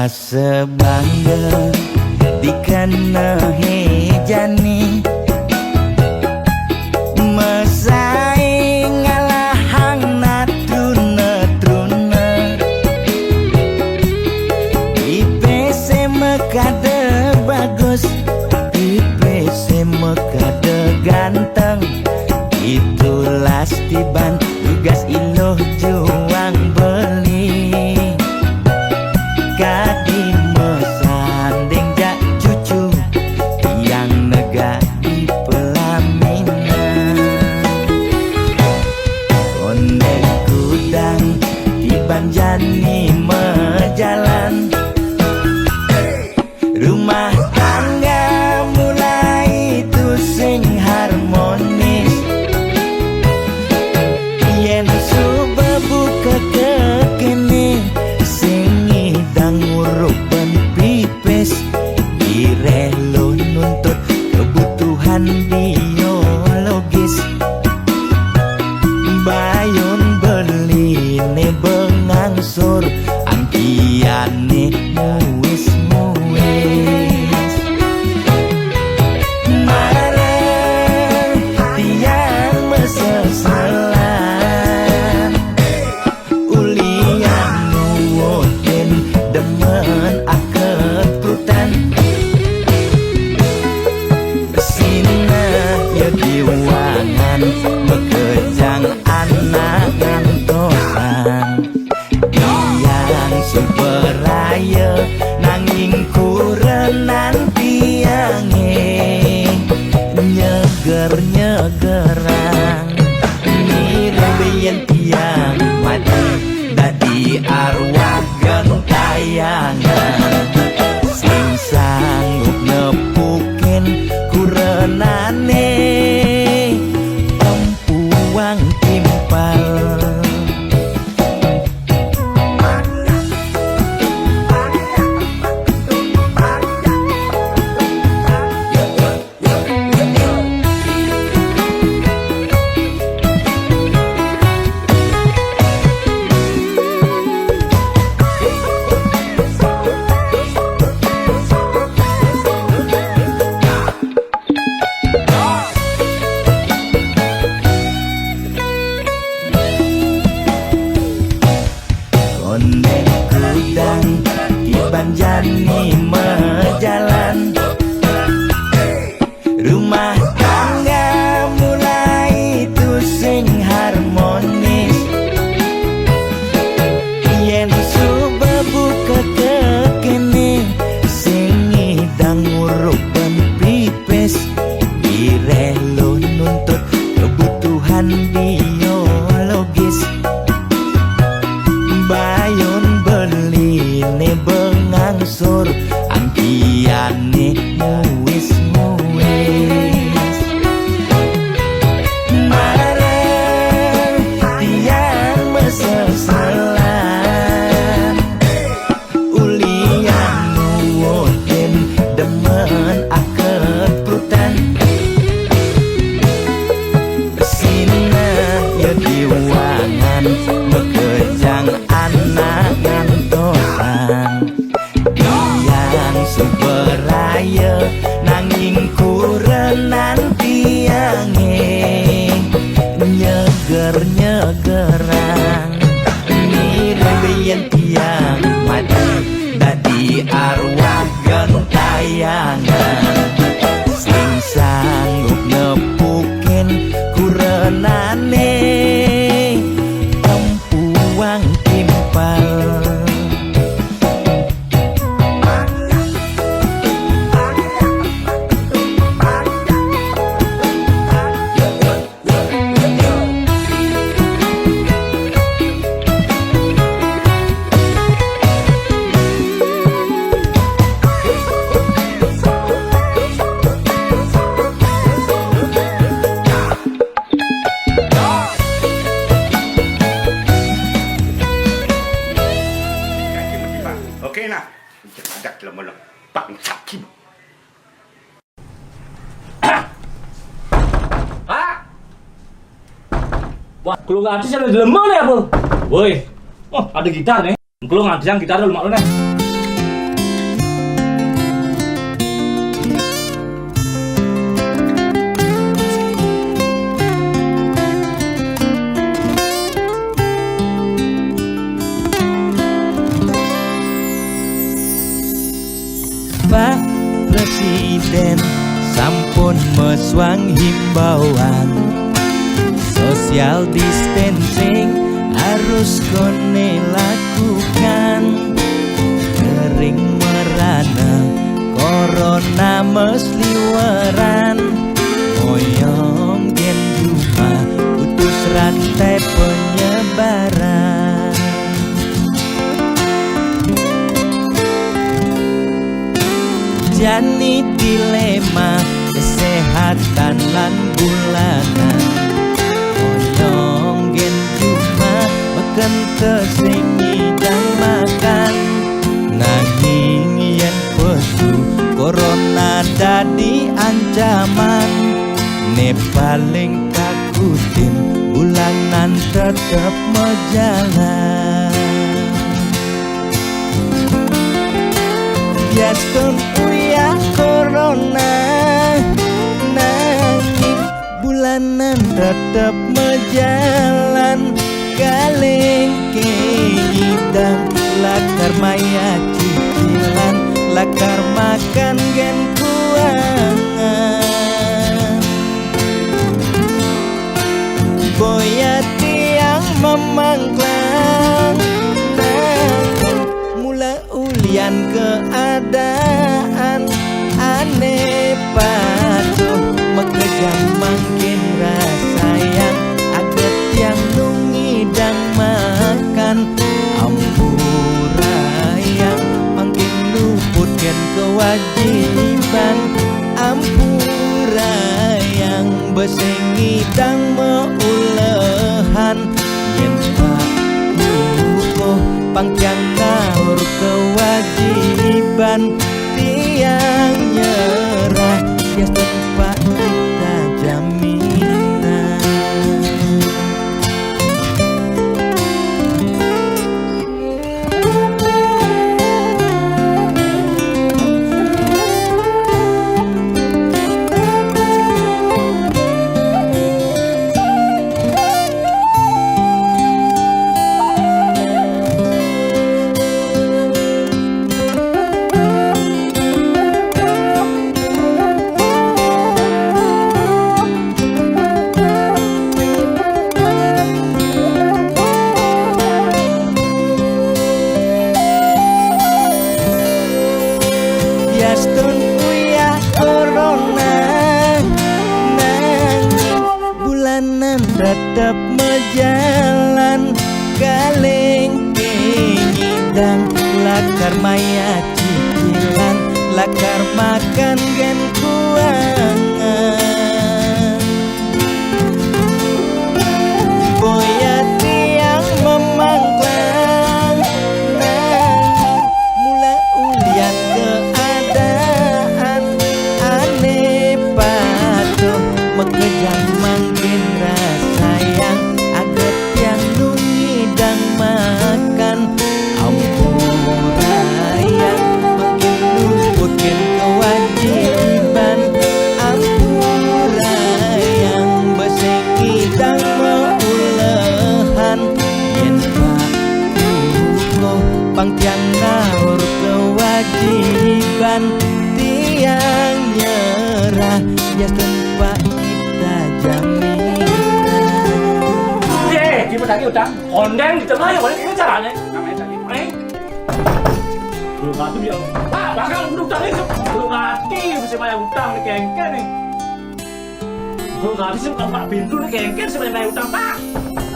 sebangga dikena hejani mesaing ngalahang natruna IPC mekade bagus IPC mekade ganteng itulah tiban tugas iloh juang beli kadi mesanding jak cucu yang nega di pelaminan ondek kudang di banjani mejalan rumah tangga mulai tusing harmonis yen subebu kekene sing idang nguruk ben pipis direlo nuntut kebutuhan biologis bayun beli ne bengangsur angkiane muis marah tiang meseselan ulian nuwotin demen akeprutan sina ya diwangan bekejang anak ngantosan yang superaya nanging kurenan tiange nyeger-nyegerang nirembeyen tiang mati dadi arwah gentayangan sing sanggup nepukin kurenane empuang timpal ondek kudang di banjani mejalan rumah tangga mulai tusing harmonis yen subebu kekene sing idang nguruk ben pipis direlo nuntut kebutuhan biologis bayun beli ne bengangsur angkiane muis marah tiang meseselan ulian nuwotin demen akeprutan sina ya diwangan bekejang anak ngantosan yang superaya nanging kurenan tiange nyeger-nyegerang nirembeyen tiang mati dadi arwah gentayangan sing sanggup nepukin kurenane empuang timpal Oke nah, ada lemah Pak Sakim. Ah, wah, kalau nggak artis ada lemah nih apa? Woi, oh ada gitar nih. Kalau nggak artis yang gitar dulu mak lu nih. Presiden sampun meswang himbauan social distancing harus kone lakukan. Kering merana corona mesliweran, moyong gen cuma putus rantai penyebaran. Jani dilema kesehatan lan bulanan, moyong gen cuma makan tesingi dan makan. Nanging yen pesu corona dadi ancaman, ne paling takutin bulanan tetep mejalan. Biaston uya corona, nanging bulanan tetep mejalan. Galeng keidang lakar maya cicilan, lakar makan gen kuangan. Boya tiang memangklang, mula ulian keadaan aneh patuh mekejam makin rasa yang aget yang nungidang makan. Ampura yang makin luputkan kewajiban, ampura yang besengidang meulehan. Yen pak luko pangkyang ngawur kewajiban, tiang nyerah ya tempat kita jaminan. Biaston uya corona, nanging bulanan tetep mejalan. Galeng kenyidang lakar maya cicilan, lakar makan gen kuangan. Boya tiang memangklang, nanging mula ulian keadaan aneh patuh mekejang makin rasa yang aget yang nungidang makan. Ampura yang makin luputkan kewajiban, ampura yang besengidang meulehan. Yen pak luko pangtiang ngawur kewajiban, tiang nyerah ya tempat kita jaminan. 기분 나게 웃다. 언젠 있잖아요. 원래 그런 잘 안 해. Belum mati dia. Pak, bakal udang itu. Belum mati bisa bayar utang nih kengken nih. Belum mati sih Pak Bintu nih kengken sih bayar utang, Pak.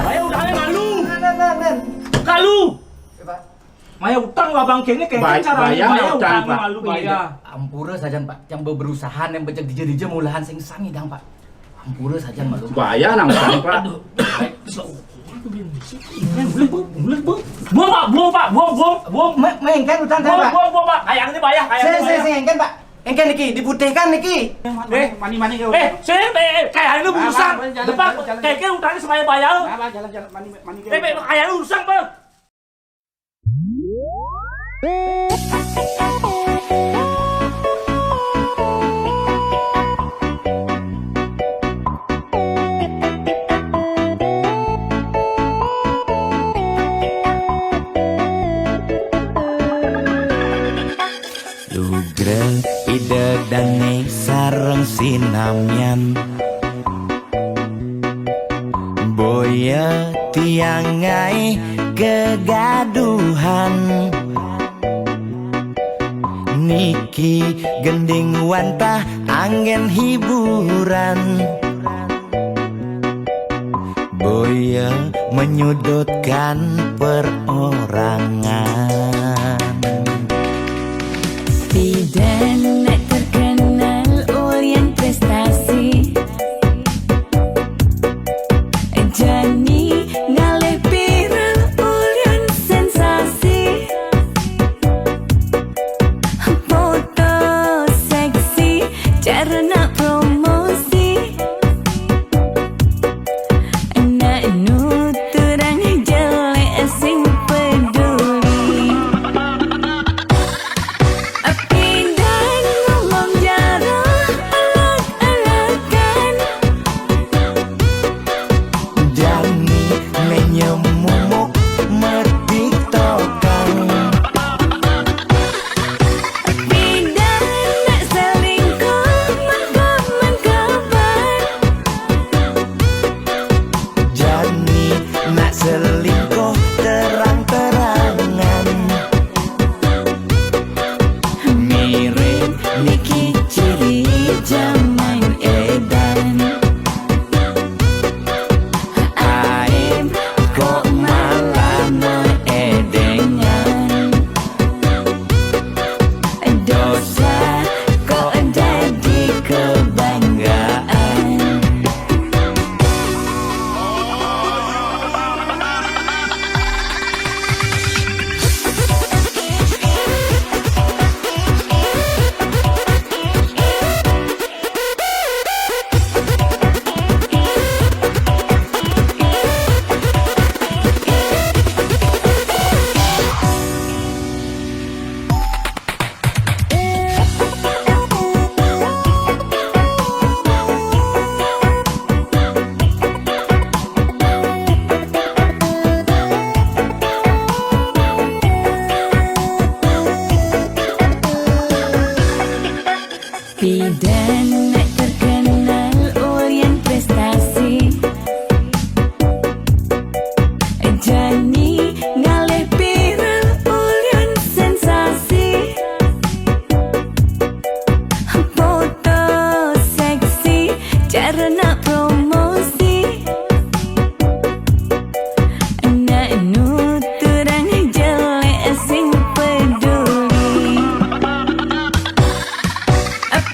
Bayar utangnya malu. Kalu. Bayar utang abang kengnya kengken cara bayar utang malu bayar. Ampura saja Pak, yang berusaha yang becek dija mulahan sing sami dang Pak. Ampura saja malu. Bahaya nang Pak. Buang Pak, buang. Mengengken utang kan Pak. Buang Pak. Kayaknya bayar, Saya engken Pak. Engken niki diputihkan niki. Mani Kayaknya lu urusan. Depan kayaknya utangnya semuanya bayar. Jalan mani. Kayaknya urusan, Bang. Sugrel ide dane sareng sinamyan Boya tiangai kegaduhan Niki gending wantah angin hiburan Boya menyudutkan perorangan Tidak nak terkenal Orient prestasi Jani ngalih viral Orient sensasi Foto seksi cara nak promosi Nak nuturang jelek sing peduli Pindah ngomong jarang alak-alakan Jani menyemumuk mertiktokan Pindah nak selingkuh mengkabar Jani nak selingkuh terang-terangan Mirip Niki ciri zaman edan Aib kok malah meedengan Dosa kok jadi kebanggaan Bidan nak terkenal Orient prestasi Jani ngalih viral Orient sensasi Foto seksi cara nak promosi Nak nuturang jelek sing peduli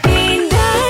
Pindah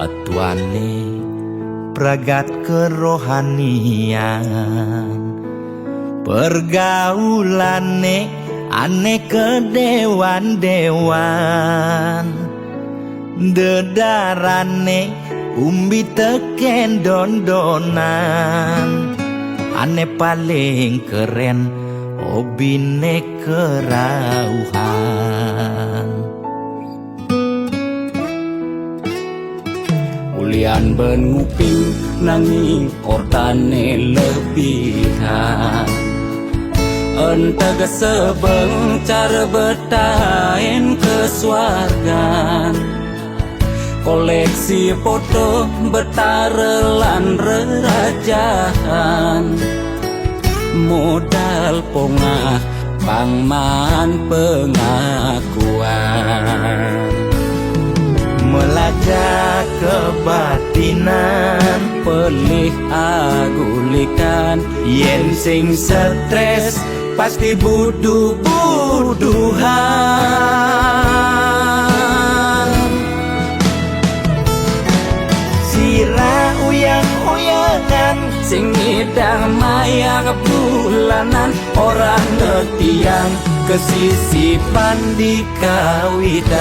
persatuane pragat kerohanian pergaulane aneh kedewan-dewan dedarane umbi teken dondonan ane paling keren obine kerauhan Ulian ben nguping nanging ortane lebihan Entega sebeng cara betain kesuargan Koleksi foto betarelan rerajahan Modal pongah pangman pengakuan melajak kebatinan Pelih agulikan yen sing stres pasti buduh-buduhan sira uyang-uyangan Sing ngidang maya bulanan Orang ngetiang kesisipan di kawitan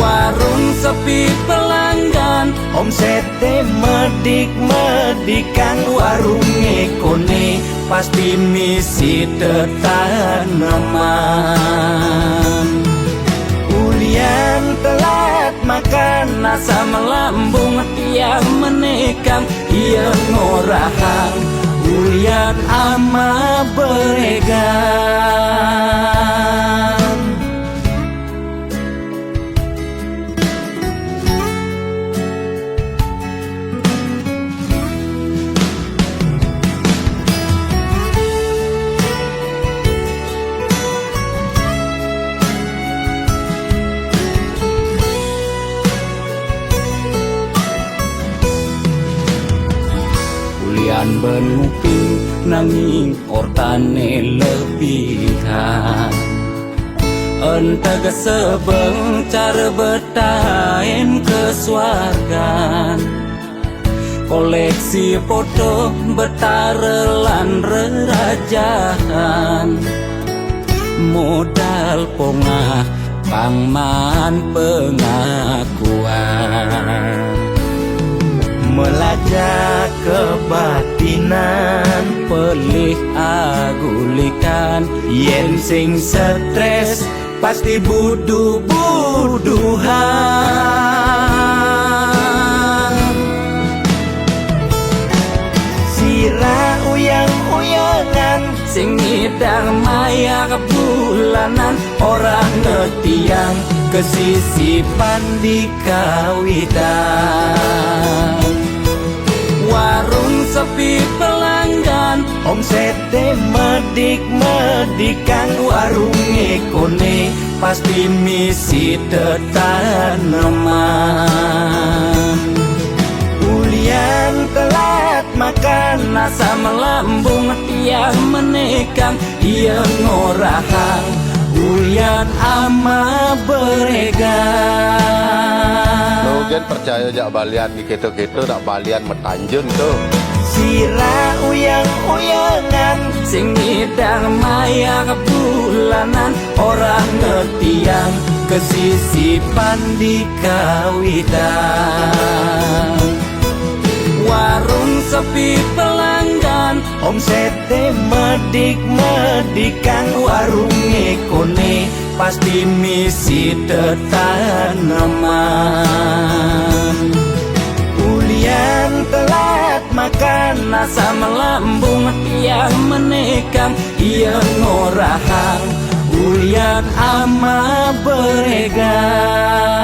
Warung sepi pelanggan omsete medik-medikan warung ekone Pasti misi tetaneman ulian telat makan Nasa melambung tiang menekang Ia ngorahang ulian ama beregan Ulian ben nguping nanging ortane lebihan Entega sebeng cara betain kesuargan Koleksi foto betarelan rerajahan Modal pongah pangman pengakuan melajak kebatinan Pelih agulikan yen sing stres pasti buduh-buduhan sira uyang-uyangan Sing ngidang maya bulanan Orang ngetiang kesisipan di kawitan Warung sepi pelanggan omsete medik-medikan warung ekone Pasti misi tetaneman ulian telat makan Nasa melambung tiang menekang Ia ngorahang ulian ama beregan Nugen percaya jak balian di gitu-gitu nak balian metanjun tuh. sira uyang-uyangan Sing ngidang maya bulanan orang ngetiang kesisipan di kawitan Warung sepi pelanggan omsete medik-medikan warung ekone Pasti misi tetaneman ulian telat makan Nasa melambung tiang menekang Ia ngorahang ulian ama beregan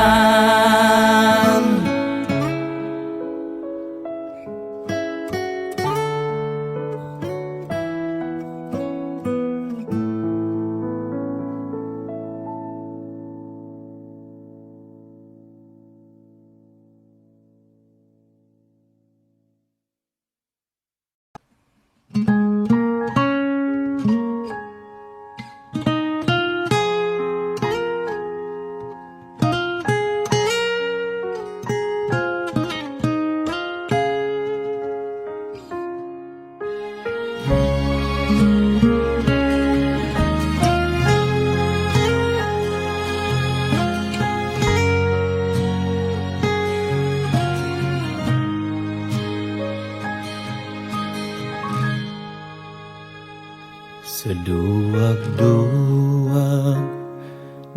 Seduak-duak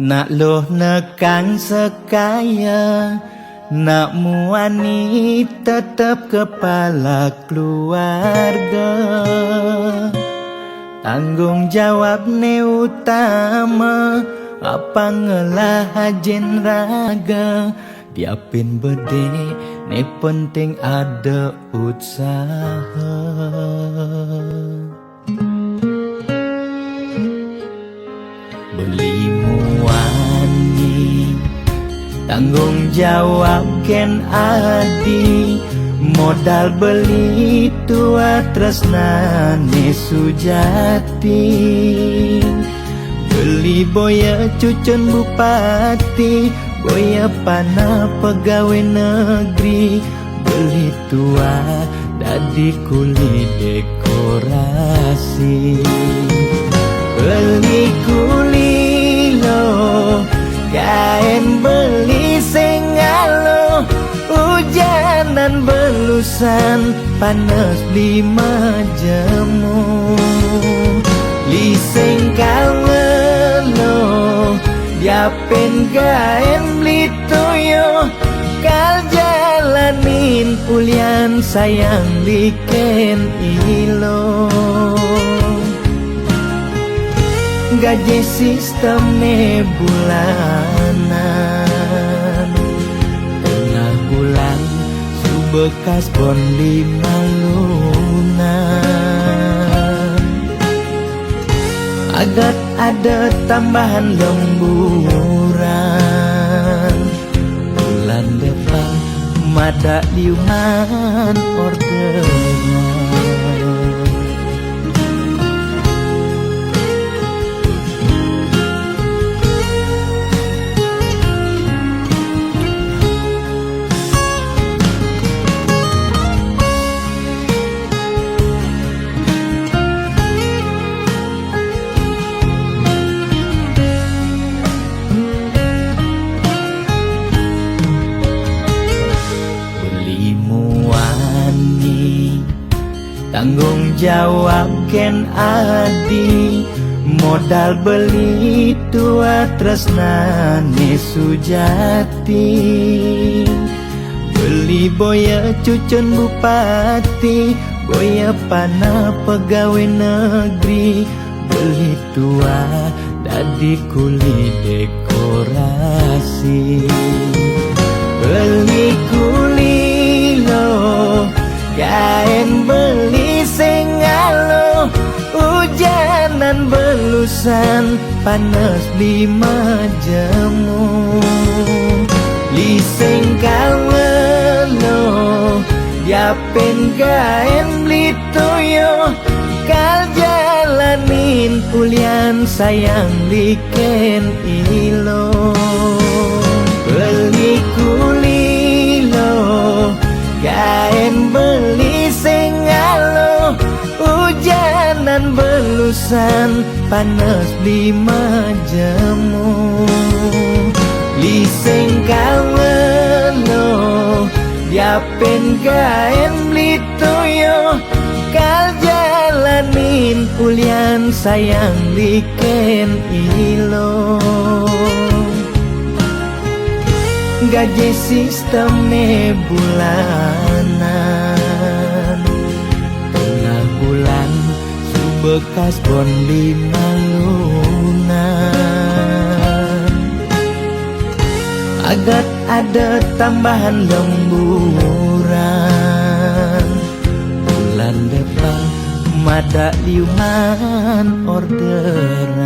nak loh nekang sekaya, nak muani tetap kepala keluarga. Tanggung jawab ne utama, apa ngelah hajen raga. Diapin bede ne penting ada usaha. Beli muani tanggung jawab ken adi, modal beli tua tresnane sujati. Beli boya cucun bupati, boya pana pegawai negeri. Beli tua dadi kuli dekorasi. Beli kuli lo, kain beli sengalo. Hujanan belusan, panas 5 jemu. Liseng kalelo, diapen kain beli toyo. Kal jalanin ulian sayang liken ilo. Gaji sistemnya bulanan, tengah bulan subekas bon 5 lunan. Agat ada tambahan lemburan, bulan depan mada liuman orderan. Tanggung jawab ken adi, modal beli tua tresnane sujati. Beli boya cucun bupati, boya pana pegawai negeri. Beli tua dadi kuli dekorasi. Beli kuli lo, kain beli sengalo. Hujanan belusan, panas 5 jemu. Liseng kalelo, diapen kain beli toyo. Kal jalanin ulian sayang liken ilo. Beli kuli lo, kain beli sengalo. Hujanan belusan, panas 5 jemu. Liseng kalelo, diapen kain beli toyo. Kal jalanin ulian sayang liken ilo. Gaji sistemnya bulanan, tengah bulan subekas bon 5 lunan. Agat ada tambahan lemburan, bulan depan mada liuman orderan.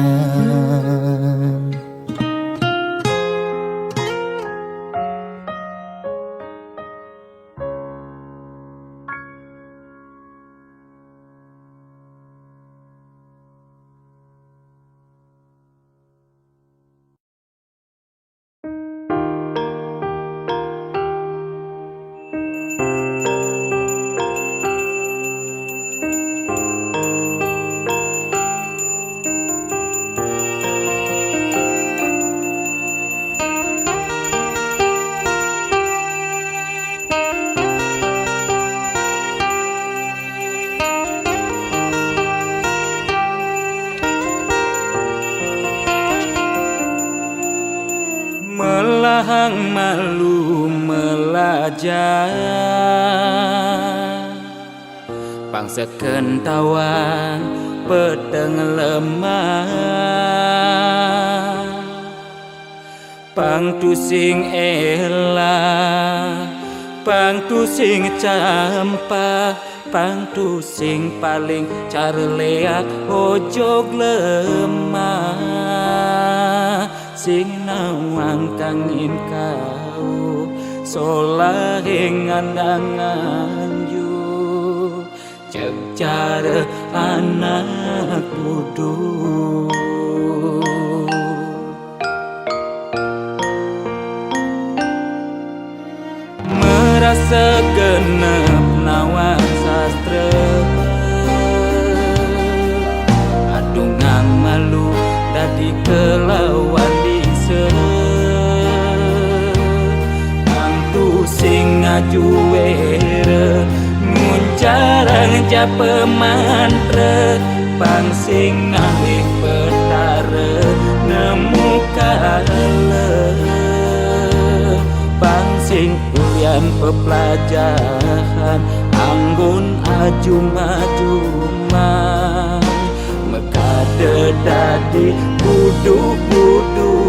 Pahang malu melajah Bangsa kentawang peteng lemah Pang tu sing elah Pang tu sing campah Pang tu sing paling carleak ojog lemah Sing nawang kangin kau solahing andangan yu Cek cara anak duduk Merasa genep nawang sastra Adungang malu dadi kelawan bisa Angtu sing ngajuere Nguncarang japa mantra Pang sing ngalih petara Nemu kala Pang sing ulian pepelajaran Anggun ajum-ajuman Mekade dadi buduk-budukan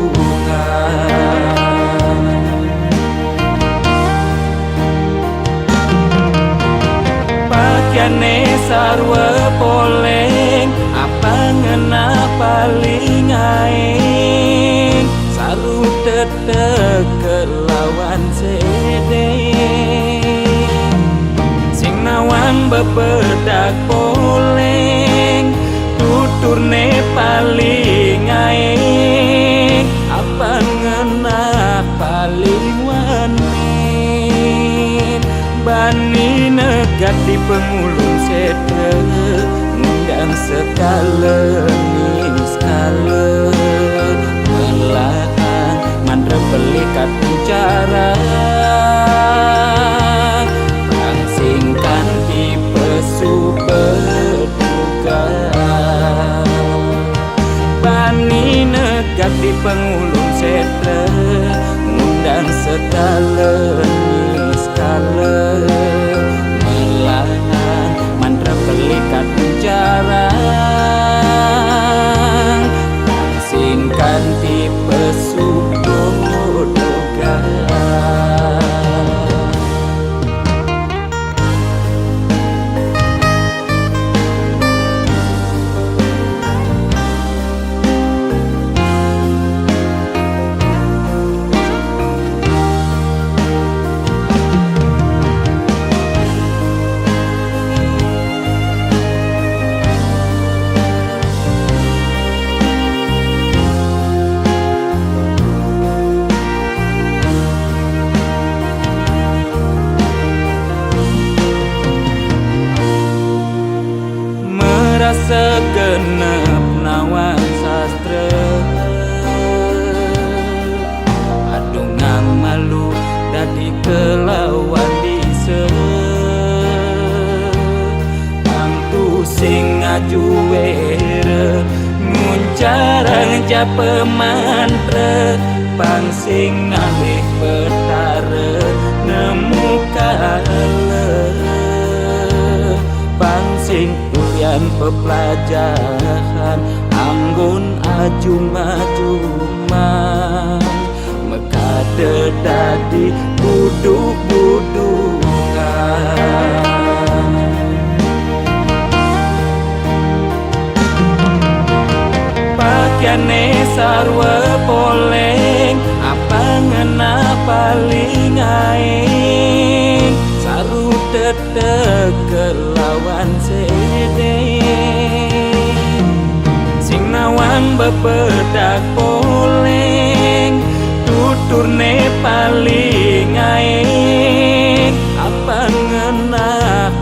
Pakaiane sarwa poleng Apa ngena paling aing Saru tetek kelawan sedeng Sing nawang bebedak poleng Tuturne paling aing Apa ngena paling wanin Bani negat di pengulung setre Ngundang sekala ning skala Melahan mandra pelikat bicara Rangsingkan di pesu berduga Bani negat di pengulung setre Ngundang sekala ning skala Melahan mandra pelikat bicara Rangsingkan di pesu berduga Segenep nawang sastra Adungang malu dadi kelawan bisa Angtu sing ngajuere Nguncarang japa mantra Pang sing ngalih petara Nemu kala Pang sing ulian pepelajaran Anggun ajum-ajuman Mekade dadi buduk-budukan Pakaiane sarwa poleng Apa ngena paling aing Saru tetek kelawan sedeng Sing nawang bebedak poleng Tuturne paling aing Apa ngena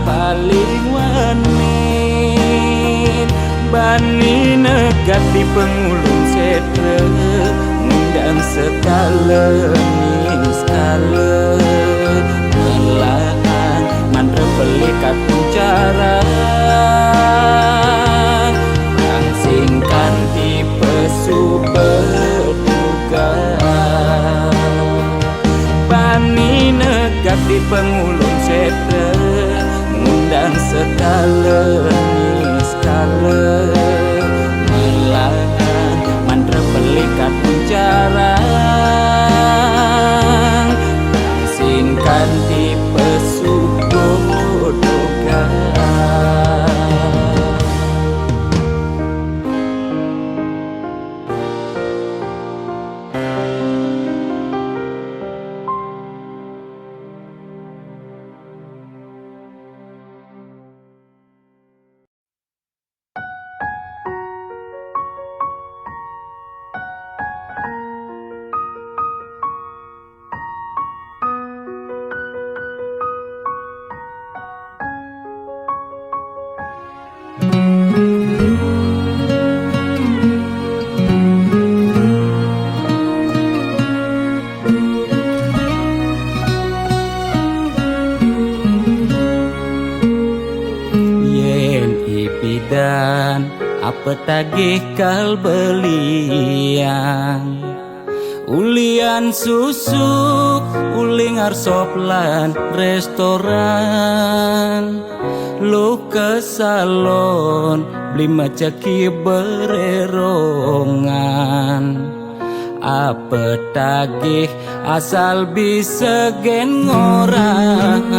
paling wanin Bani negat di pengulung setre Ngundang sekala ning skala Melahan mandra pelikat bicara Rangsingkan di pesu berduga apa tagih kal belian ulian susu uling arsop lan restoran lu ke salon beli macaki bererongan apa tagih asal bisa gen ngorang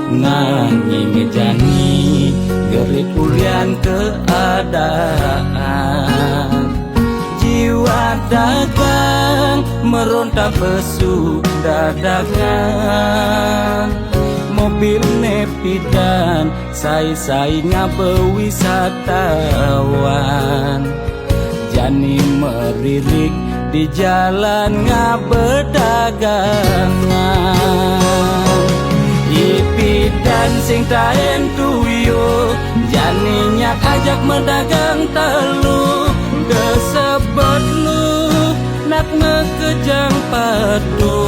nanging jani gerik ulian keadaan jiwa dagang meronta pesu dagangan mobil nepidan sai-sai ngabewisatawan jani meririk di jalan ngabedagangan ipidan sing taen tuyo janinya ajak mendagang telu kesebut lu nak ngekejang padu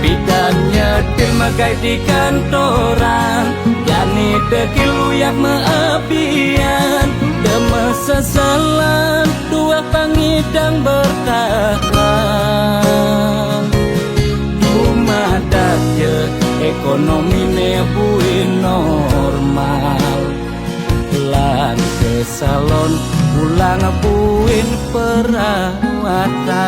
pidannya dilmagai di kantoran jani dekilu yang meapian deme sesalan dua pangidang bertahan umadat je ekonomi nebuin normal lan ke salon pulang buin perawatan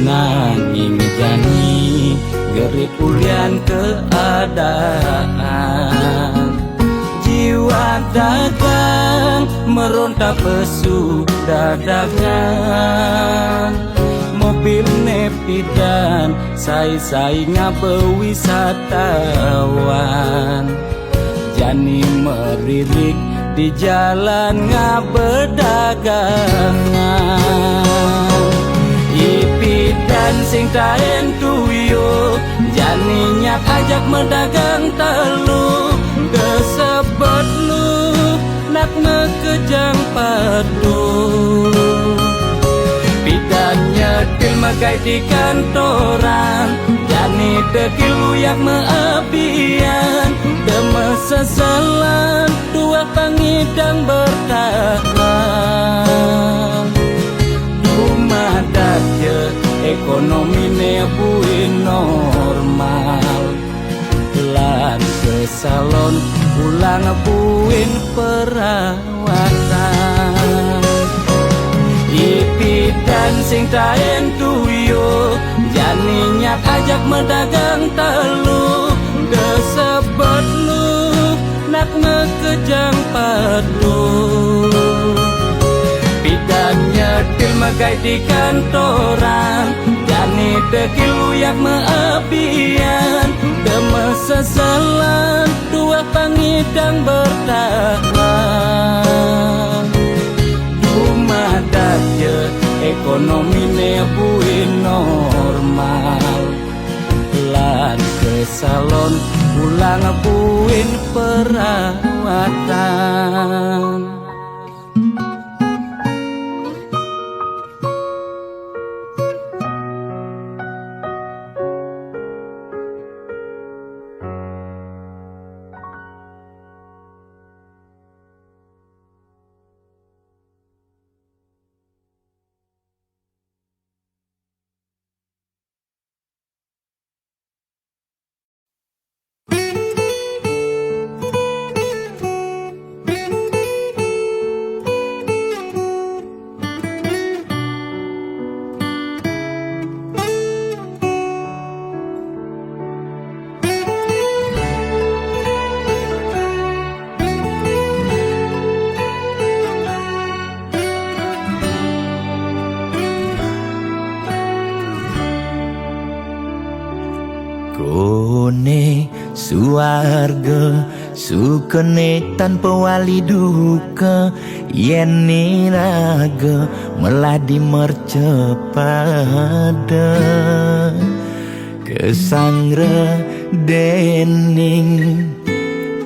nanging jani gerik ulian keadaan jiwa dagang meronta pesu dagangan mobil nepidan sai-sai ngabewisatawan jani meririk di jalan ngabedagangan ipidan sing taen tuyo janinya ajak mendagang telu kesebut lu nak ngekejang padu pidannya dilmagai di kantoran jani dekilu yang meapian deme sesalan dua pangidang bertahan umadat je ekonomi nebuin normal lan ke salon pulang buin perawatan ipidan sing taen tuyo janinya ajak mendagang telu kesebut lu nak ngekejang padu pidannya dilmagai di kantoran jani dekilu yang meapian deme sesalan dua pangidang bertahan umadat je ekonomi nebuin normal lan ke salon pulang buin perawatan Kone suarga Sukene tanpa wali duka, yen niraga meladi mercepada. Kesangra dening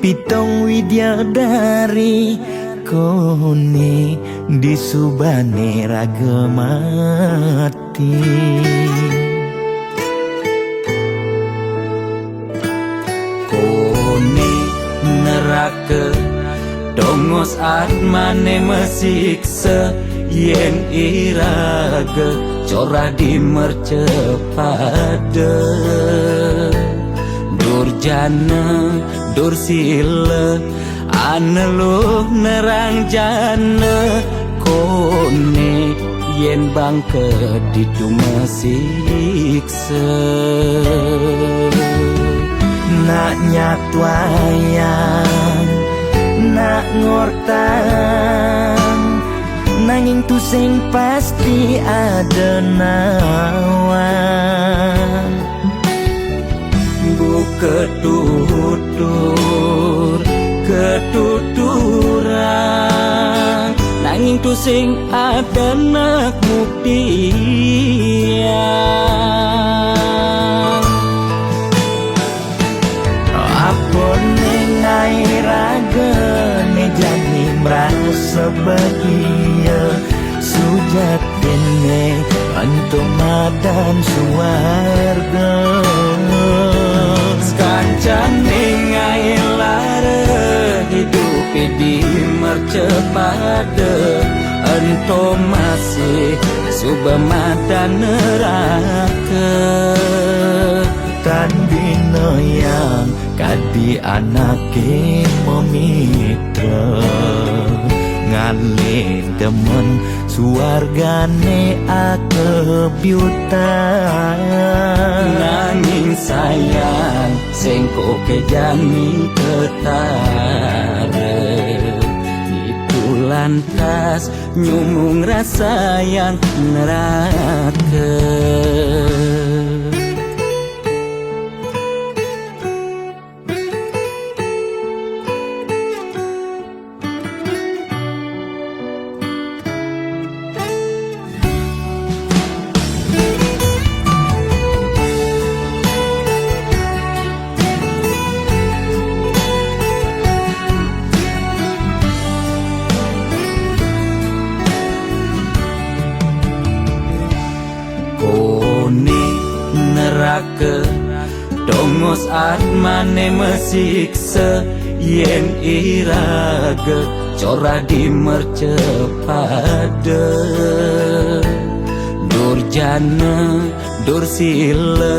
pitong widyadari, kone disubane raga mati. Kone neraka dongos atmane mesiksa, yen iraga corah di mercepada. Durjana dursila aneluh nerang jana, kone yen bangke ditu mesiksa. Nak nyatwayang nak ngortang, nanging tu sing pasti ada nawan. Buka tutur ketuturan, nanging tu sing ada nak buktian. Apa nengai raga ne jani merasa bahagia, sujatene untuk madan suarga. Sekancan nengai lara hidup di mercepada, ento masih subamadan neraka. Tan dino yang kadi anake memitra, ngale demen suargane akebyutan. Nanging sayang sengko kejani ketara, itu lantas nyumung rasa yang neraka. Neraka dongos atmane mesiksa, yen iraga corah di mercepada. Durjana dursila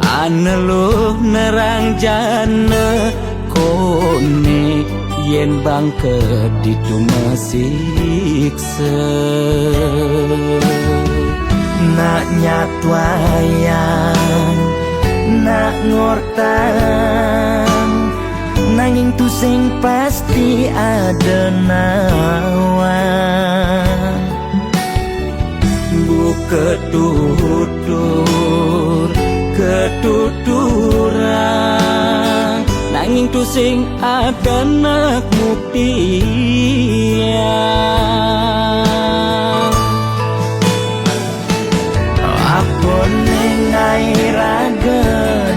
aneluh nerang jana, kone yen bangke ditu mesiksa. Nak nyatwayang nak ngortang, nanging tu sing pasti ada nawan. Buka tutur ketuturan, nanging tu sing ada nak buktian. Apa nengai raga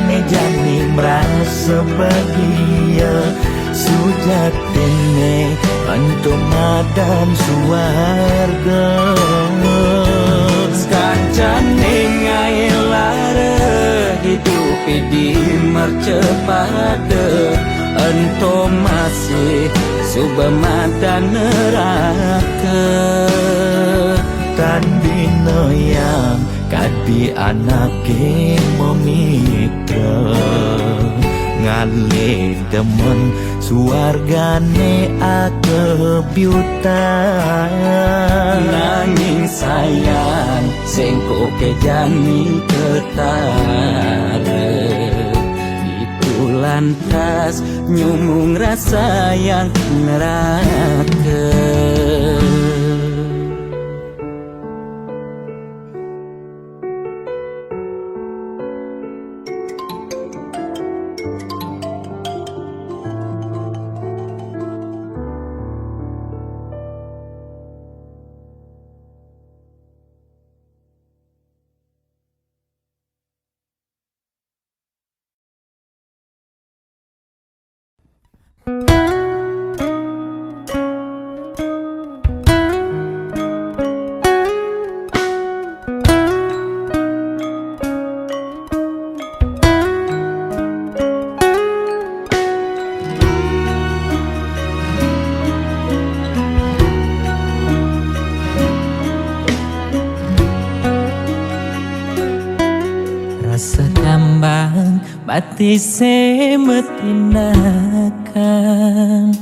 ne jani merasa bahagia, sujatene untuk madan suarga. Sekancan nengai lara hidup di mercepada, ento masih subamadan neraka. Tan dino yang kadi anake memitra, ngale demen suargane akebyutan. Nanging sayang sengko kejani ketara, itu lantas nyumung rasa yang neraka. Rasa kambang bati semetinakan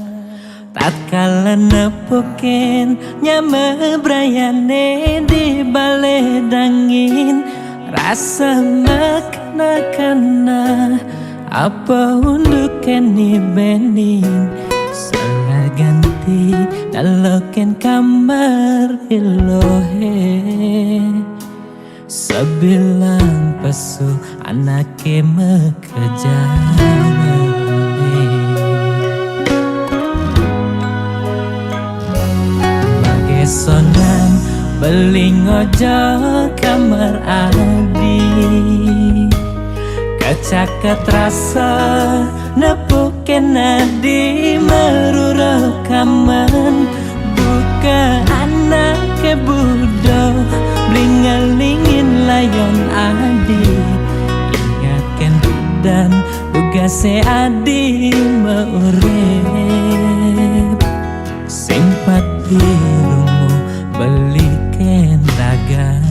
tatkala nepukin nyame brayane di bale dangin rasa makna-kana apa untuk keni bening salah ganti daloken kamar ilohe sebilang pesu anake mekejar bagai sonan beling ojo kamar adi kacaket rasa nepuken adi meruro kaman buka anake budo blingelingin layon adi ingatkan dan tugase adi meurip simpat dirungu beliken ragan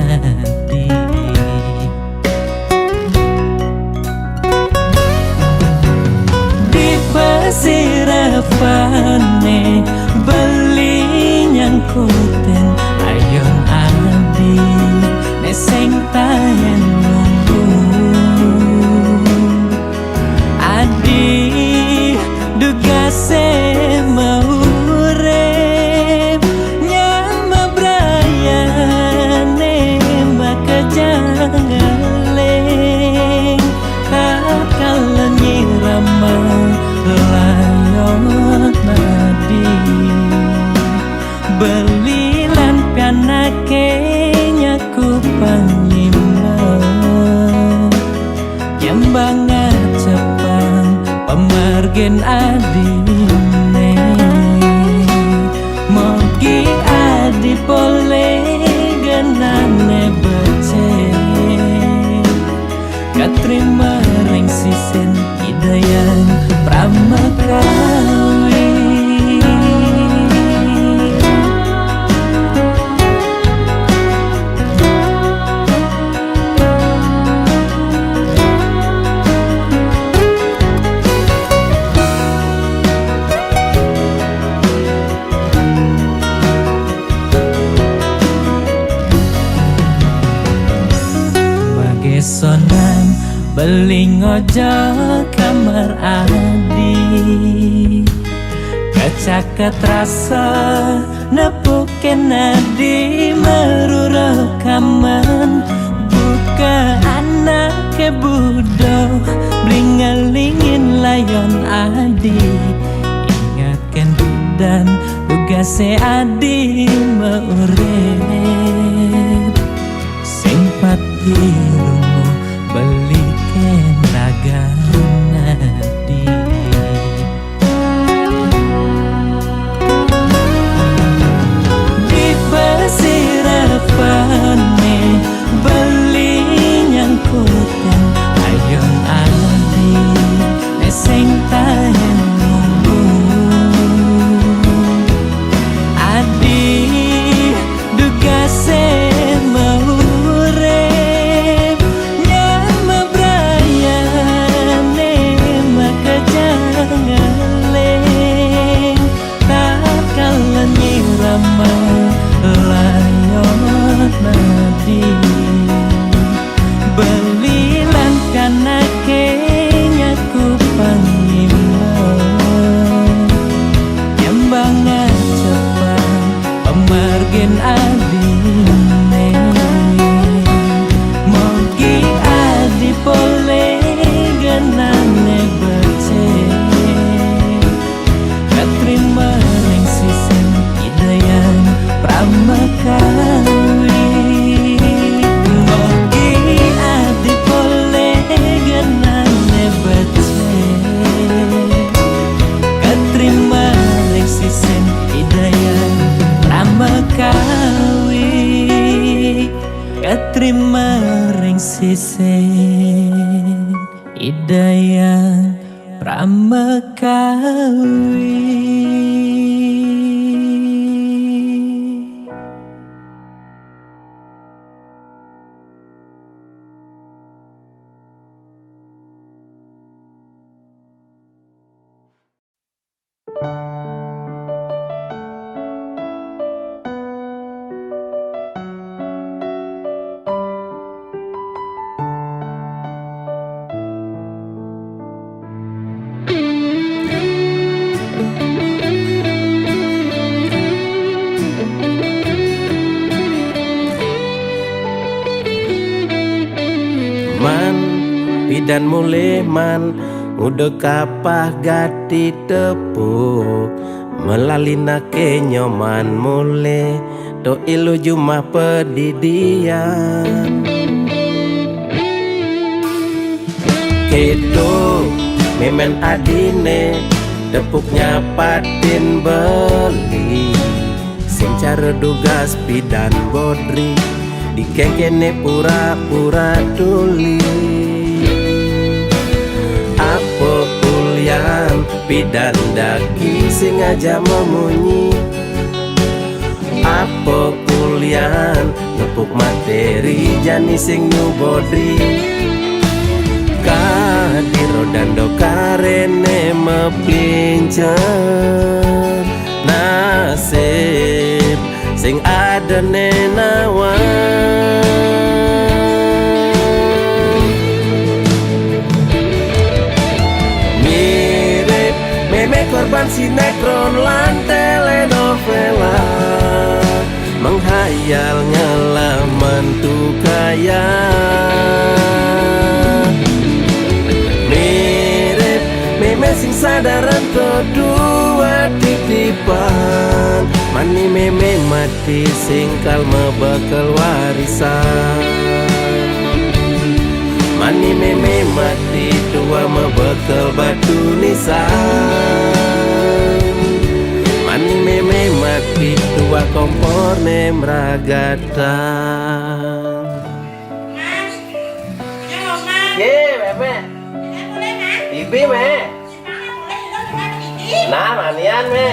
adi di pasir apane beli nyangkuten ayon adi neseng tayen nunggu adi dugase maurep nyama brayane makajangaleng kakala nyirama layon adi belilan pianake nyaku pangimna nyambangan cepang pemargen adine mogi adi pole genane becek katrima ring sisen hidayan pramakawi sonan beling ojo kamar adi kacaket rasa nepuken adi meruro kaman buka anake budo blingelingin layon adi ingatkan dan tugase adi meurip simpat dirungu beliken ragan adi di pasir apane beli nyangkuten ayon adi neseng tayen nunggu adi dugase belilan kanake nyaku pangimna nyambangan cepang pemargen adine mogi adi pole genane becek katrima ring sisen hidayan pramakawi keterima ring sisen Hidayah Pramekawi. Man pidan mulai man udah kapah gati tepuk melalina kenyoman mulai do ilu jumah pedidian kedo memen adine tepuknya patin beli sing cara dugas pidan bodri dikengkene pura-pura tuli apa ulian pidan daki sing aja memunyi apa ulian nepuk materi jani sing nyubodri kadiro dando karene mepincer nasib sing ada nenawan mirip meme korban sinetron lan telenovela menghayal ngelaman tuh kaya mirip meme sing sadaran kedua titipan mani meme mati singkal mebakal warisan mani meme mati tua mebakal batu nisan mani meme mati tua kompor nemragatan. Ye meme ibi me nah manian me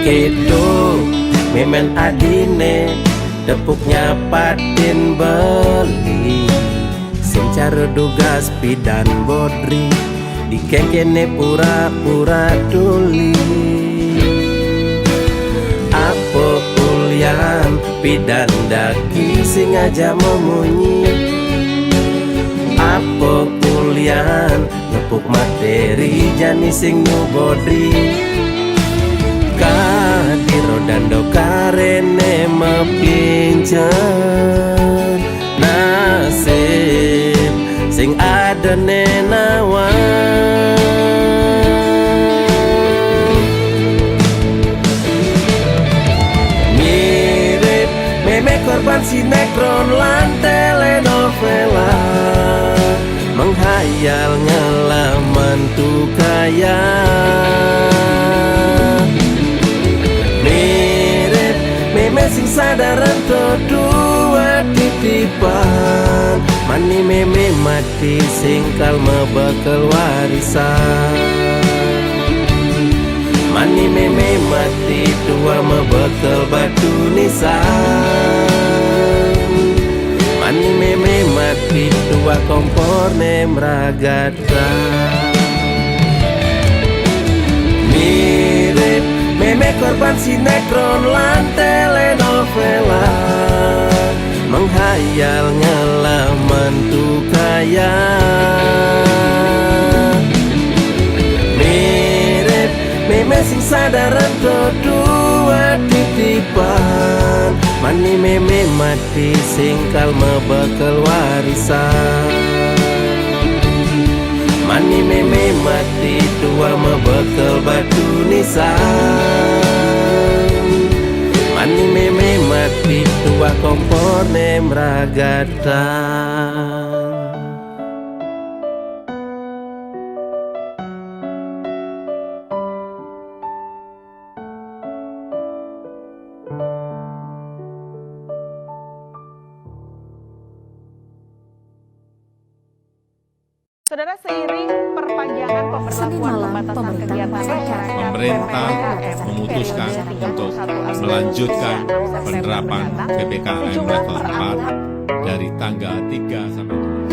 kedo memen adine tepuknya patin beli sing cara dugas pidan bodri dikengkene pura-pura tuli apa ulian pidan daki sing aja memunyi apa ulian nepuk materi jani sing nyubodri kadiro dando karene mepincer nasib sing ada nenawan mirip meme korban sinetron lan telenovela menghayal ngelaman tuh kaya sing sadaran kedua titipan mani meme mati singkal mebakal warisan mani meme mati tua mebakal batu nisan mani meme mati tua kompor nemragatan mirip meme korban sinetron lan telenovela menghayal ngelaman tuh kaya mirip meme sing sadaran kedua titipan mani meme mati singkal mebekal warisan. Mani meme mati tua mebekal batu nisan. Mani meme mati tua kompone meragatan. Saudara, seiring perpanjangan pemberlakuan pembatasan kegiatan masyarakat, pemerintah memutuskan untuk melanjutkan penerapan PPKM level 4 dari tanggal 3 sampai 7.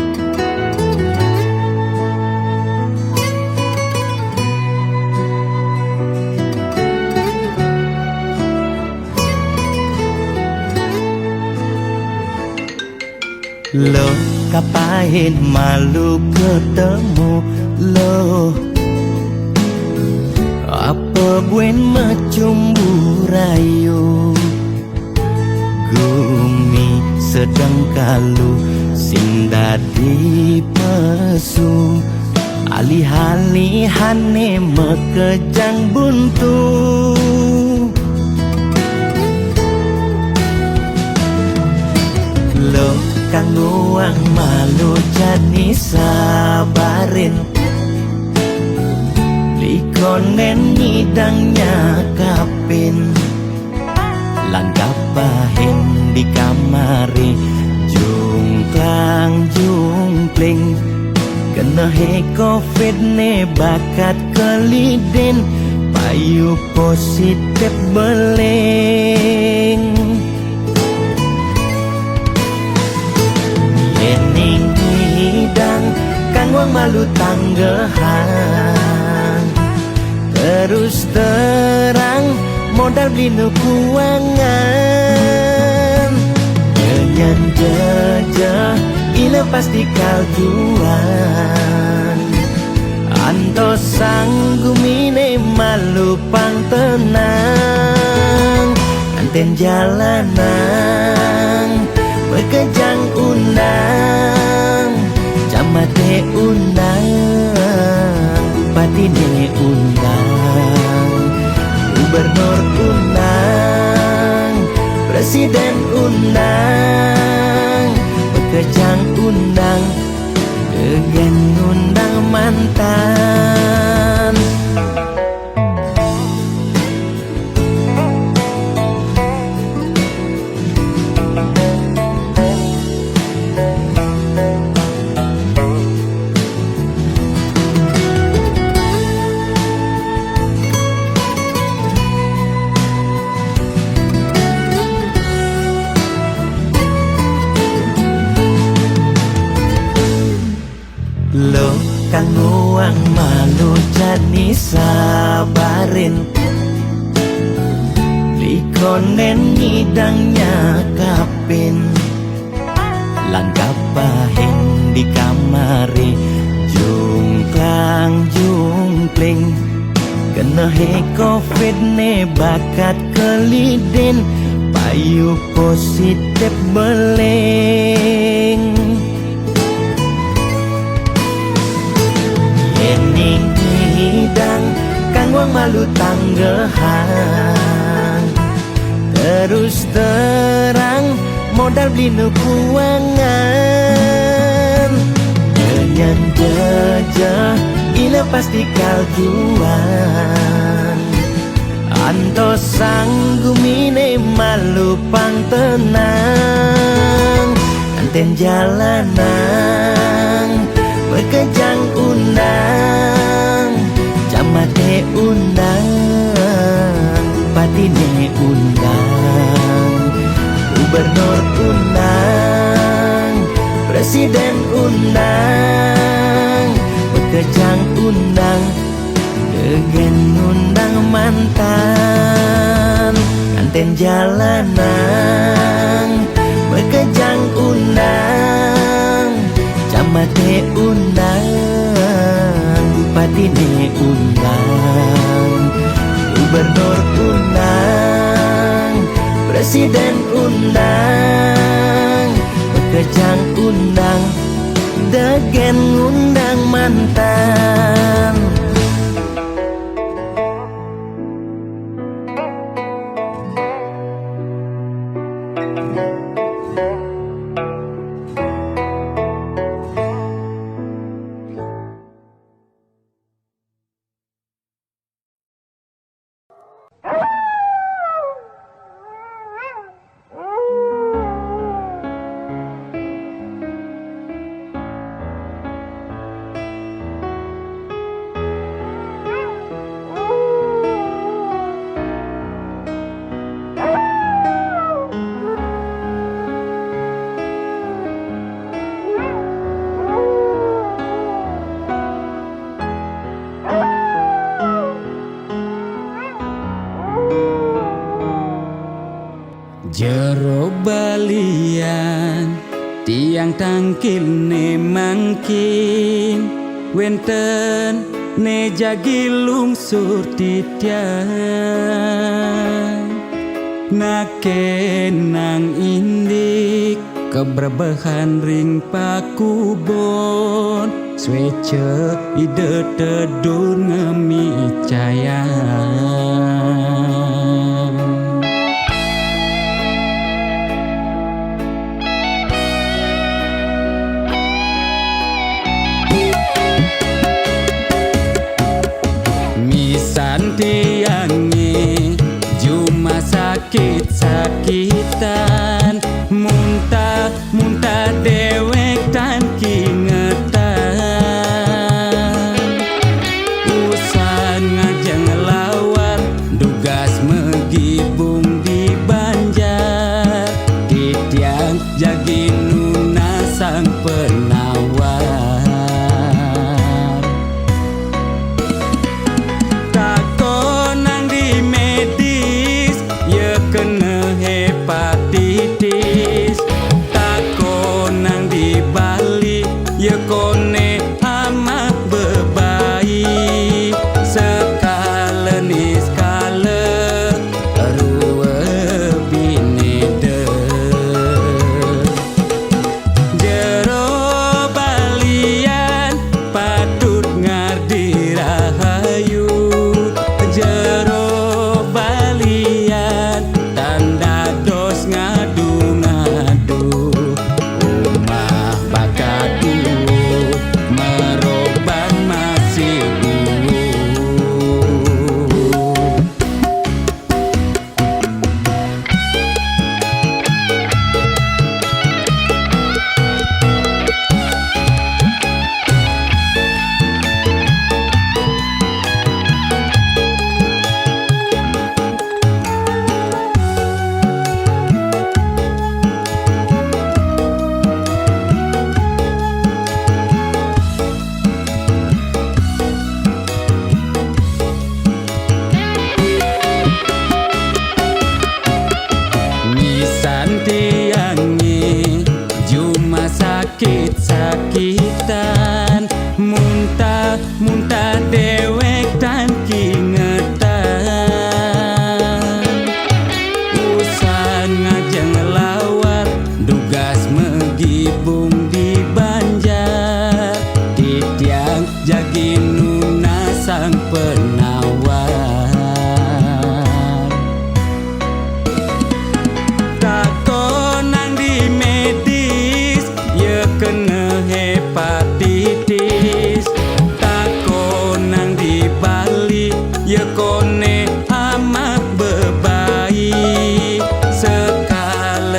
Loh, kapain malu ketemu lo? Apa buen macumbu rayu? Gumi sedang kalu sindadi pesu. Alih-alihane mekejang buntu. Lo kanggo ang malu jani sabarin, likonen ngidangnya kapin, langgap bahin di kamari, jungklang jungkling, kena he covid ne bakat kelidin, payu positif beling. Yening hidang kang wang malu tanggehan, terus terang modal beli nukuangan. Nyanyan jejah ila pasti kaljuan, anto sanggumine malu pang tenang. Anten jalanan bekejang undang, camate undang, bupatine undang, gubernur undang, presiden undang, bekejang undang, gegen undang mantan. Lo kanggo ang malu jani sabarin, likonen ngidangnya kapin, langgap bahin di kamari, jungklang jungkling, kena he covid ne bakat kelidin, payu positif beling. Yening hidang kang wang malu tanggehan, terus terang modal beli nukuangan. Nyanyan jejah ila pasti kaljuan, anto sanggumine malu pang tenang. Anten jalanan bekejang undang, camate undang, bupatine undang, gubernur undang, presiden undang, bekejang undang, gegen undang mantan. Anten jalanan bekejang undang, camate undang, bupatine undang, gubernur undang, Presiden undang, Kejang undang, Degen undang mantan. Jero balian tiang tangkil ne mangkin wenten ne jagi lungsur titian nakenang indik keberbahan ring pakubon swece ide tedur ngemi cayan. Santiangi cuma sakit-sakitan muntah dewek tan kingetan usan ngajeng lawan dugas megibung di Banjar titiang jagi nuna sang penawar kena hepatitis tako nang di Bali ye kone amat bebaik sekale ni skala ruwe binede jero balian patut ngardi rahayu jero balian tanda dos ngadu-ngadu umah bakatu meroban masih Santiangi cuma sakit-sakitan muntah dewek tan kingetan usan ngajeng lawar dugas megibung di Banjar titiang jagi nuna sang penawar kena hepatitis tako nang di Bali ye kone amat bebaik sekali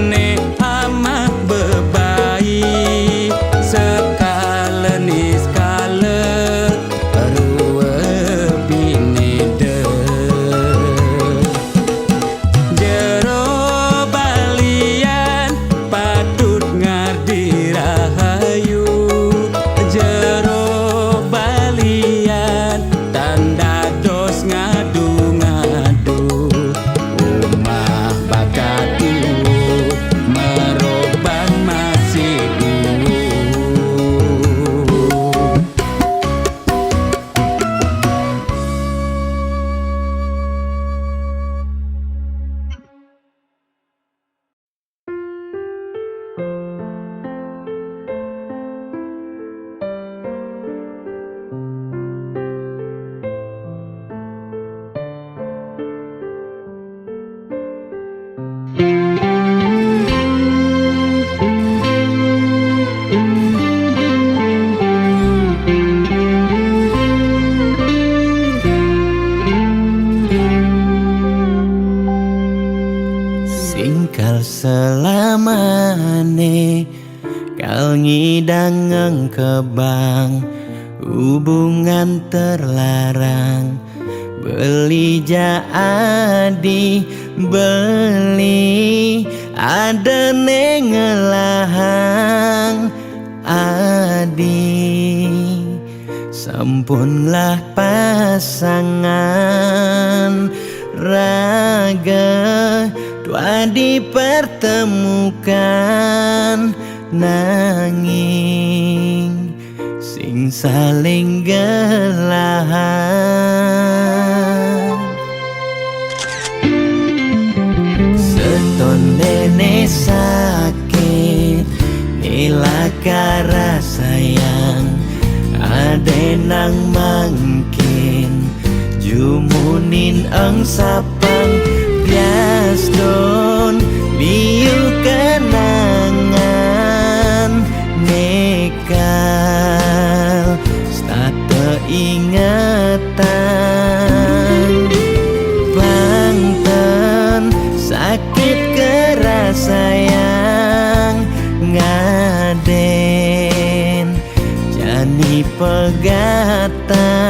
ne amah bebai sekala ni skala rua bini de jero balian patut ngardi rahayu jero balian tanda dos ngadu-ngadu umah bakatu meroban masih Singkal selamane kal ngidang kebang hubungan terlarang beli jadi beli ada nengelahang adi sampunlah pasangan raga dua dipertemukan nanging sing saling gelahan seton dene sakit nilakara sayang ade nang mangkin jumunin ang sapang bias don liu kenangan nekal stata ingatan bangtan sakit keras sayang ngaden jani pegatan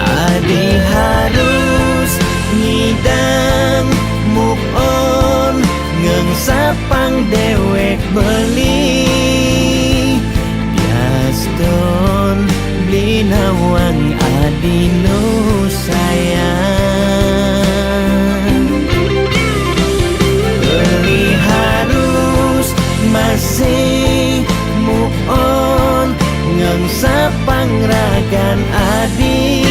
adi harus ngidang move on ngengsapang dewek beli biaston beli nawang adi nu sayang beli harus masih move on ngengsapang ragan adi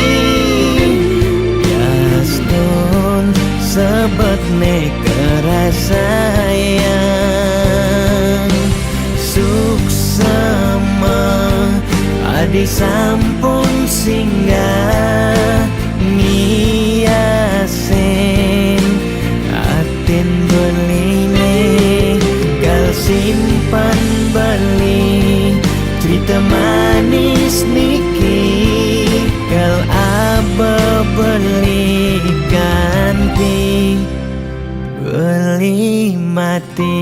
biaston sebet ne kerasayang suksema adi sampun singgah ngiasen aten beline kal simpan beli cerita manis niki kal aba beli ganti beli mati.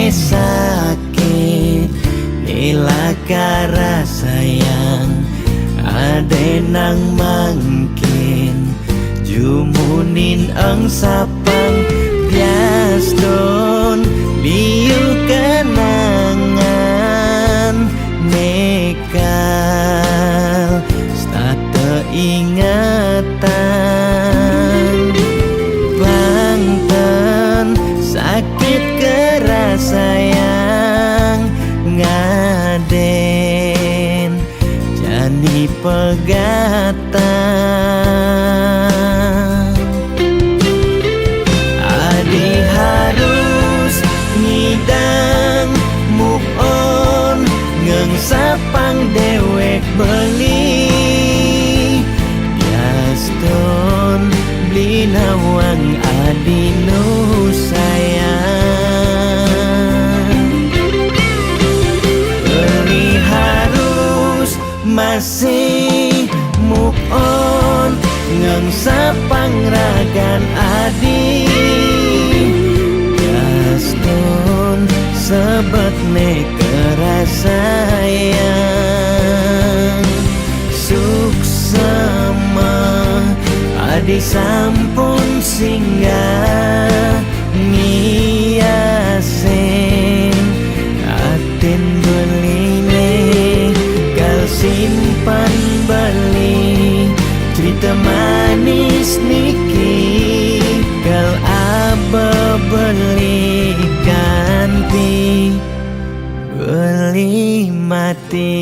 Sakit nilakara sayang ade nang mangkin jumunin ang sapang bias don liu kenangan nekal stata ingatan bangtan sakit keras sayang ngaden jani pegatan adino sayang. Beli harus masih move on ngangsa pangragan adi Gaston sebet kerasayang suksama adi sampun singgah ngiasen aten beline kal simpan beli cerita manis niki kal aba beli ganti beli mati.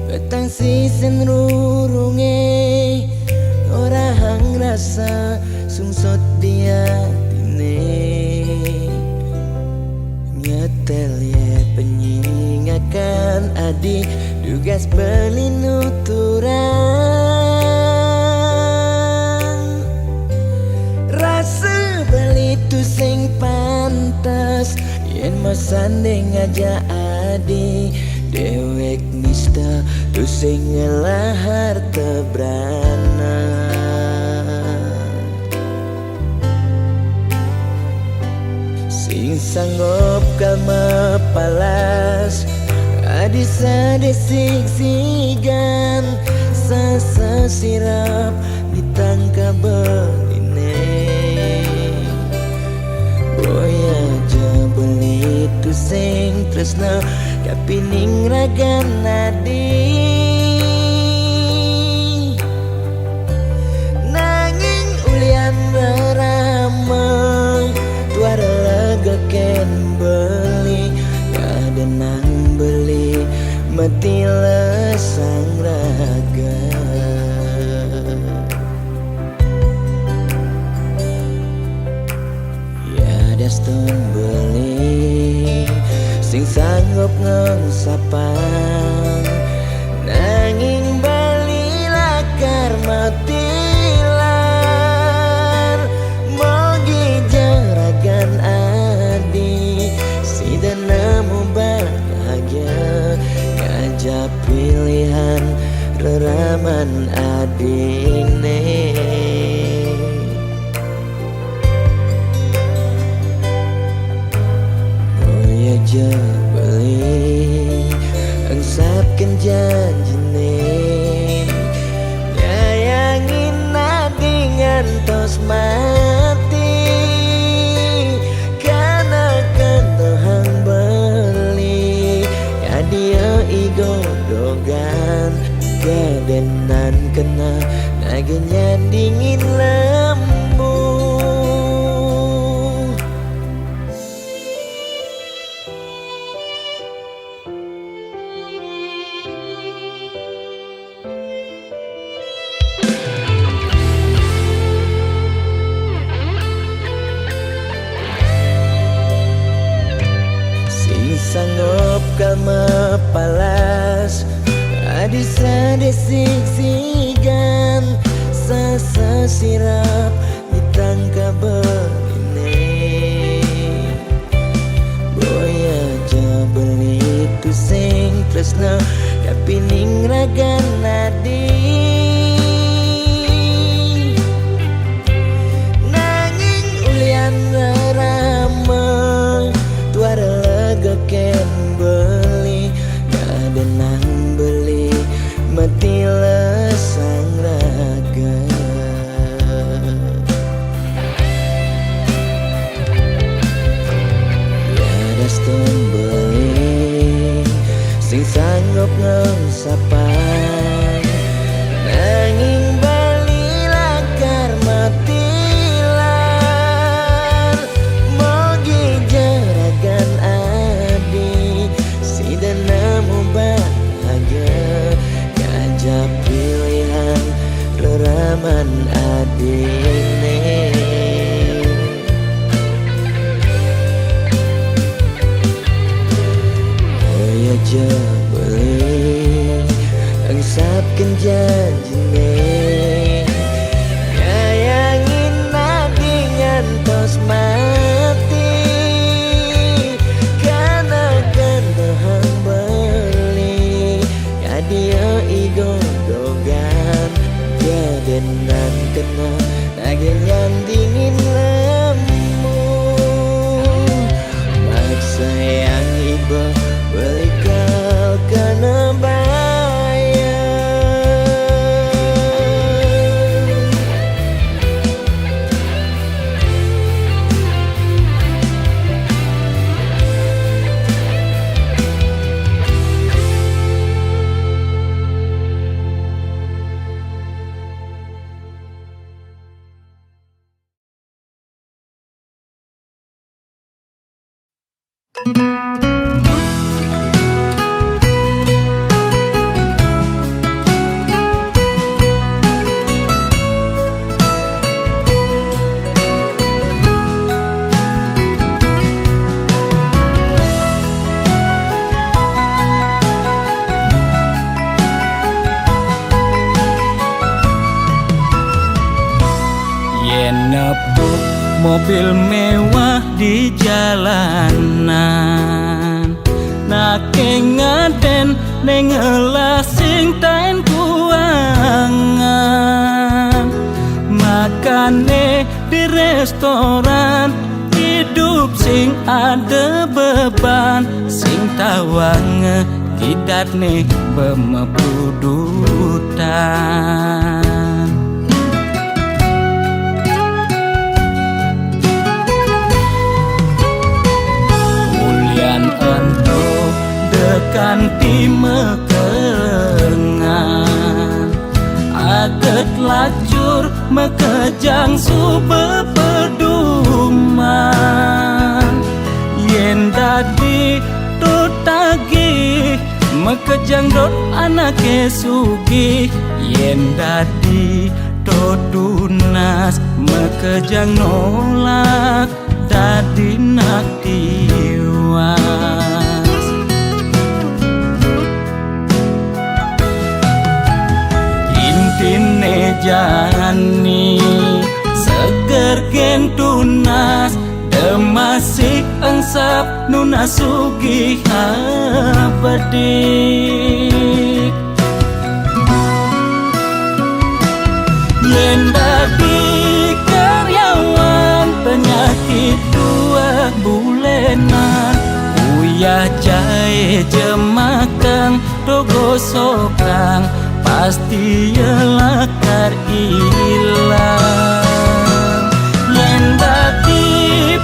Petang sisen rurunge orang rasa sungsot dia tine nyetel ye penyingakan adik dugas beli nuturan rasa beli tu sing pantas yen masanding aja adik dewek nista tu sing ngelahar tebrana sing sanggup kalma palas adisa desik sigan sasa sirap ditangka beline boya aja beli tu sing tresna kapining ragan nadi nanging ulian beramang tuara lega ken beli kada nang beli mati lesang raga ya daston beli sing sanggup ngengsapang nanging bali lakar matilan mogi jaragan adi si dan nemu bahagia ngajak pilihan reraman adine aja beli angsapkan janjine nyayangin nadi ngantos mati karena kentohang beli ya dia igodogan kedenan kena nagenya dingin lembu sanggup kalma palas adisa desik sigan sasa sirap ditangka beline boya aja beli tu sing tresna kapining ragan nadi nanging ulian rara hidup ngesapan nanging bali lakar matilan mogi jaragan abdi si danamu bahagia ngajak pilihan leraman adine aja boleh angsapkan janjine ngayangin nadi ngantos mati karena gandahan beli kadia igodogan jadenan kena nagenyan dingin lemu maksa yang iba balik kau kena bayar. Nepuk mobil mewah di jalanan nake ngaden nengelah sing tain kuangan makane di restoran hidup sing ada beban sing tawang kidat nih bemepudutan untuk dekan di mekengan aget lacur mekejang sube peduman yen dadi tutagi mekejang dot anake sugi yen dadi dodunas mekejang nolak dadi nak tiwas intine jani seger gen tunas demasik angsap nuna sugih abadik yen dadi karyawan penyakit dua bulenan uyah jahe jemakang dogo sokang pasti lakar ilang yen dadi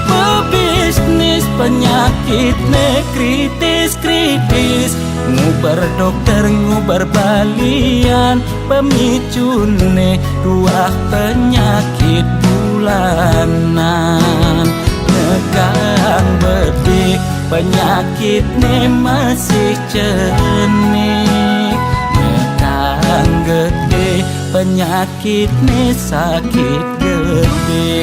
pebisnis penyakit ne kritis ngubar dokter ngubar balian pemicune dua penyakit bulanan nekang bedik penyakit ne masih cenik nekang gede penyakit ne sakit gede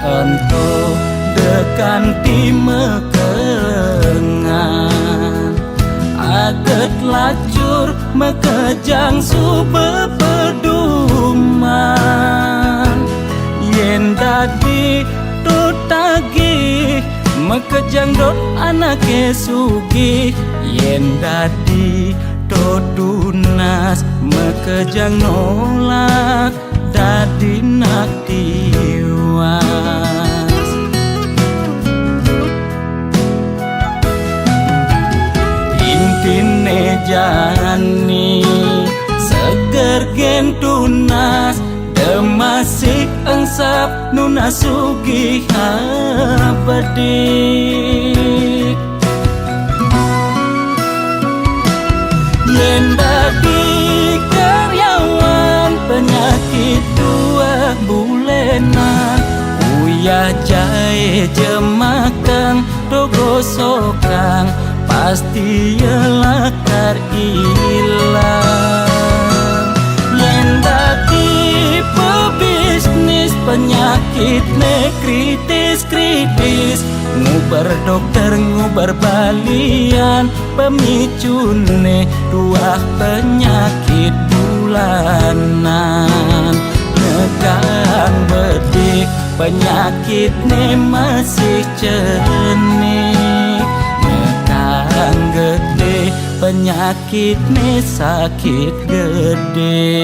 untuk dekan di mekengan aget lacur mekejang sube peduman yen dadi tutagi mekejang dot anake sugi yen dadi dodunas mekejang nolak dadi nak tiwas. Intine jani seger gen tunas, demasik angsap nuna sugih apedik. Yen dadi karyawan penyakit 2 bulenan, uyah jahe jemakan dogo sokang, pasti yelakar ilang. Yen dadi pebisnis penyakitnya kritis-kritis, ngubar dokter ngubar balian, pemicune 2 penyakit bulanan. Negang bedik penyakitnya masih cenik, negang gede penyakitnya sakit gede.